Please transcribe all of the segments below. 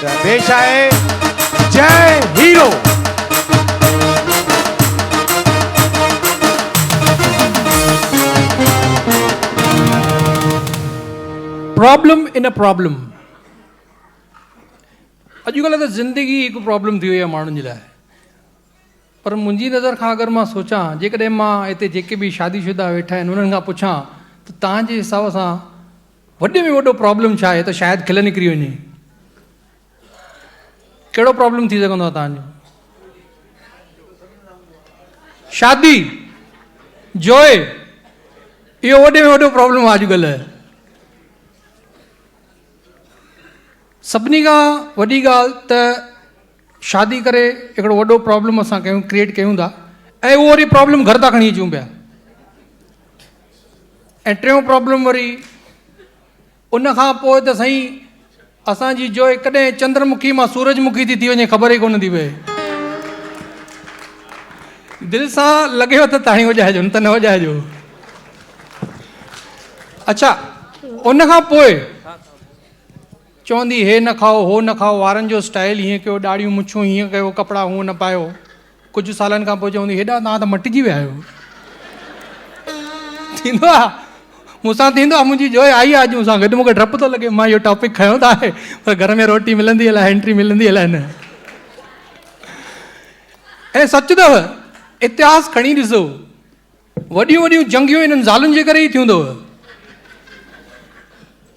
पेश आहे जय hero. Problem in a problem. अॼुकल्ह त ज़िंदगी हिकु प्रॉब्लम थी वई आहे माण्हुनि जे लाइ। पर मुंहिंजी नज़र खां अगरि मां सोचां, जेकॾहिं मां हिते जेके बि शादीशुदा वेठा आहिनि उन्हनि खां पुछां त तव्हांजे हिसाब सां वॾे में वॾो प्रॉब्लम छा आहे, त शायदि खिल निकिरी वञे। कहिड़ो प्रॉब्लम थी सघंदो आहे तव्हांजो? शादी, जोए, इहो वॾे में वॾो प्रॉब्लम आहे अॼुकल्ह। सभिनी खां वॾी ॻाल्हि त शादी करे हिकिड़ो वॾो प्रॉब्लम असां क्रिएट कयूं था, ऐं उहो वरी प्रॉब्लम घर था खणी अचूं पिया। ऐं टियों प्रॉब्लम वरी उन खां पोइ त साईं असांजी जोइ कॾहिं चंद्रमुखी मां सूरजमुखी थी वञे, ख़बर ई कोन थी पए। दिलि सां लॻेव त ताणी वॼाइजो, न त न वॼाइजो। अच्छा, उन खां पोइ चवंदी हे न खाओ, हो न खाओ, वारनि जो स्टाइल हीअं कयो, ॾाढ़ियूं मुछूं हीअं कयो, कपिड़ा हूअं न पायो। कुझु सालनि खां पोइ चवंदी हेॾा तव्हां त मटिजी विया आहियो। थींदो आहे, मूंसां थींदो आहे। मुंहिंजी जोइ आई आहे अॼु मूंसां गॾु, मूंखे डपु थो लॻे मां इहो टॉपिक खयों त आहे, पर घर में रोटी मिलंदी अलाए, एंट्री मिलंदी अलाए न। ऐं सच अथव, इतिहास खणी ॾिसो, वॾियूं वॾियूं जंगियूं इन्हनि ज़ालुनि जे करे ई थियूं अथव।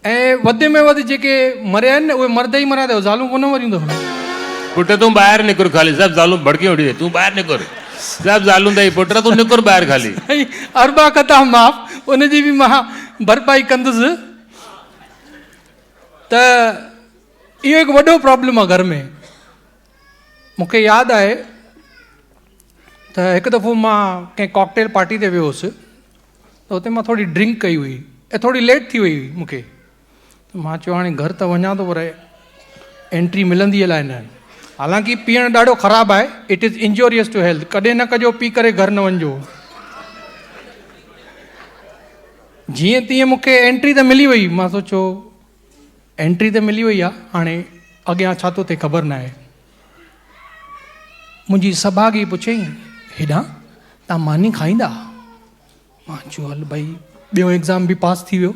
ऐं वधि में वधि जेके मरिया आहिनि न, उहे मर्द ई मरिया अथव, ज़ालूं कोन मरियूं अथव। पुट तूं ॿाहिरि निकिर, ख़ाली सभु ज़ालूं भड़की वठी तूं ॿाहिरि निकिर, सभु ज़ालूं अथई पुट तूं निकिर ॿाहिरि ख़ाली। अरबा कथा माफ़, उनजी बि मां भरपाई कंदुसि। त इहो हिकु वॾो प्रॉब्लम आहे घर में। मूंखे यादि आहे त हिकु दफ़ो मां कंहिं कॉकटेल पार्टी ते वियो हुउसि, त हुते मां थोरी ड्रिंक कई हुई ऐं थोरी लेट थी वई हुई मूंखे। मां चयो हाणे घर त वञा थो, पर एंट्री मिलंदी अलाए न। हालांकि पीअणु ॾाढो ख़राबु आहे, it is injurious to health. कॾहिं न कजो पी करे घर न वञिजो। जीअं तीअं मूंखे एंट्री त मिली वई। मां सोचियो एंट्री त मिली वई आहे, हाणे अॻियां छा थो थिए ख़बर न आहे। मुंहिंजी सभागी पुछई, हेॾां तव्हां मानी खाईंदा? मां चयो हल भई, ॿियो एग्ज़ाम बि पास थी वियो।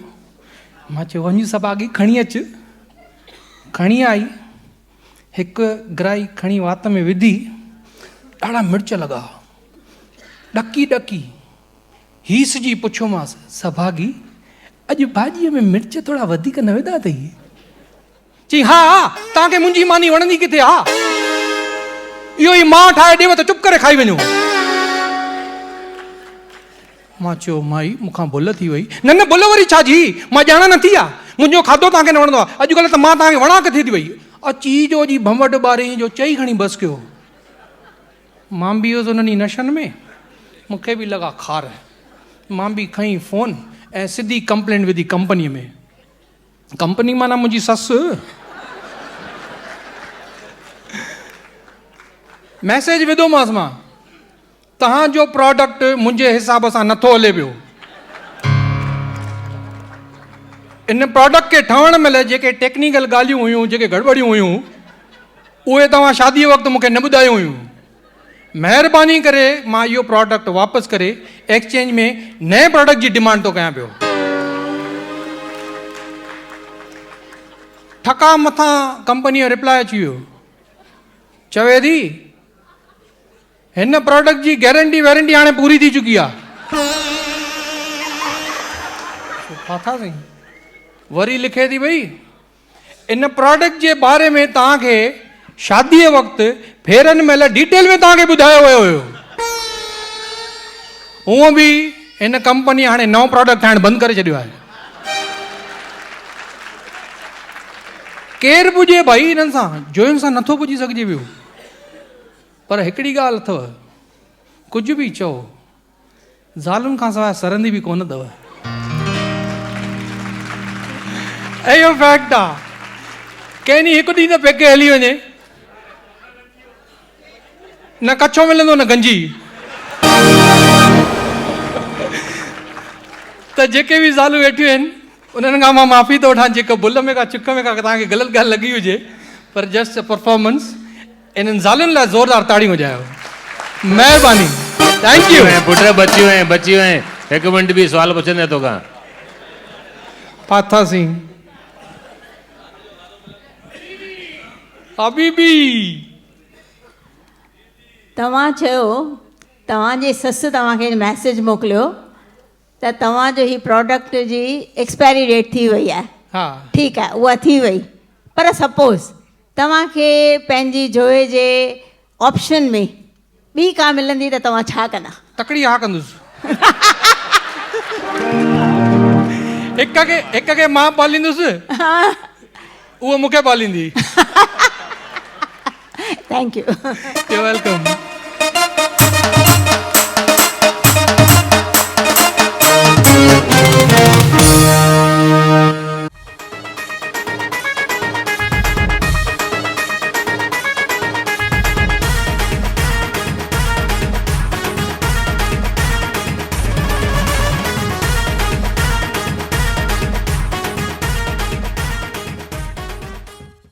मां चयो वञी सभागी खणी अचु। खणी आई, हिकु ग्राही खणी वात में विधी, ॾाढा मिर्च लॻा, ॾकी ॾकी हीसजी पुछियोमांसि, सभागी अॼु भाॼीअ में मिर्च थोरा वधीक न विधा अथई? चई हा, तव्हांखे मुंहिंजी मानी वणंदी किथे? हा, इहो ई मां ठाहे ॾियव त चुप करे खाई वञो। मां चयो माई मूंखां भुल थी वई। न न, भुल वरी छा जी, मां ॼाण न थी आहे, मुंहिंजो खाधो तव्हांखे न वणंदो आहे। अॼुकल्ह त मां तव्हांखे वणा किथे थी वई। अची जो जी भंवट ॿारे जो चई खणी बसि कयो। मां बि हुयुसि उन्हनि नशनि में, मूंखे बि लॻा खार। मां बि खईं फ़ोन ऐं सिधी कंप्लेंट विधी कंपनीअ में। कंपनी माना मुंहिंजी ससु। मैसेज विधोमांसि मां, तव्हांजो प्रोडक्ट मुंहिंजे हिसाब सां नथो हले पियो। इन प्रोडक्ट खे ठहण महिल जेके टेक्निकल ॻाल्हियूं हुयूं, जेके गड़बड़ियूं हुयूं, उहे तव्हां शादीअ वक़्तु मूंखे न ॿुधायूं हुयूं। महिरबानी करे मां इहो प्रोडक्ट वापसि करे एक्सचेंज में नए प्रोडक्ट जी डिमांड थो कयां पियो। ठका मथां कंपनी जो रिप्लाई अची वियो, चवे थी हिन प्रोडक्ट जी गारंटी वारंटी हाणे पूरी थी चुकी आहे। वरी लिखे थी भई, इन प्रोडक्ट जे बारे में तव्हांखे शादीअ वक़्तु फेरनि महिल डिटेल में तव्हांखे ॿुधायो वियो हुयो। हूअं बि हिन कंपनी हाणे नओं प्रोडक्ट ठाहिण बंदि करे छॾियो आहे। केरु पुॼे भाई हिननि सां, जोइनि सां नथो पुॼी सघिजे पियो। पर हिकिड़ी ॻाल्हि अथव, कुझु बि चओ, ज़ालुनि खां सवाइ सरंदी बि कोन अथव। इहो फैक्ट आहे। कंहिं ॾींहुं हिकु ॾींहुं त पेके हली वञे, न कच्छो मिलंदो न गंजी। त जेके बि ज़ालूं वेठियूं आहिनि उन्हनि खां मां माफ़ी थो वठां, जेको भुल में का चुक में का तव्हांखे ग़लति ॻाल्हि लॻी हुजे, पर जस्ट परफॉर्मेंस इन्हनि ज़ालुनि लाइ ज़ोरदार ताड़ी वॼायो महिरबानी थैंक यू पुट बची हुए हिकु मिंट बि सुवाल पुछंदे तोखां फाथासीं हबीबी तव्हां चयो तव्हांजी ससु तव्हांखे मैसेज मोकिलियो त तव्हांजो ही प्रोडक्ट जी एक्सपायरी डेट थी वई आहे हा ठीकु आहे उहा थी वई पर सपोज़ तव्हांखे पंहिंजी जोए जे ऑप्शन में ॿी का मिलंदी त तव्हां छा कंदा तकड़ी हा कंदुसि हिक खे मां पालींदुसि उहो मूंखे पालींदी थैंक यू यू वेलकम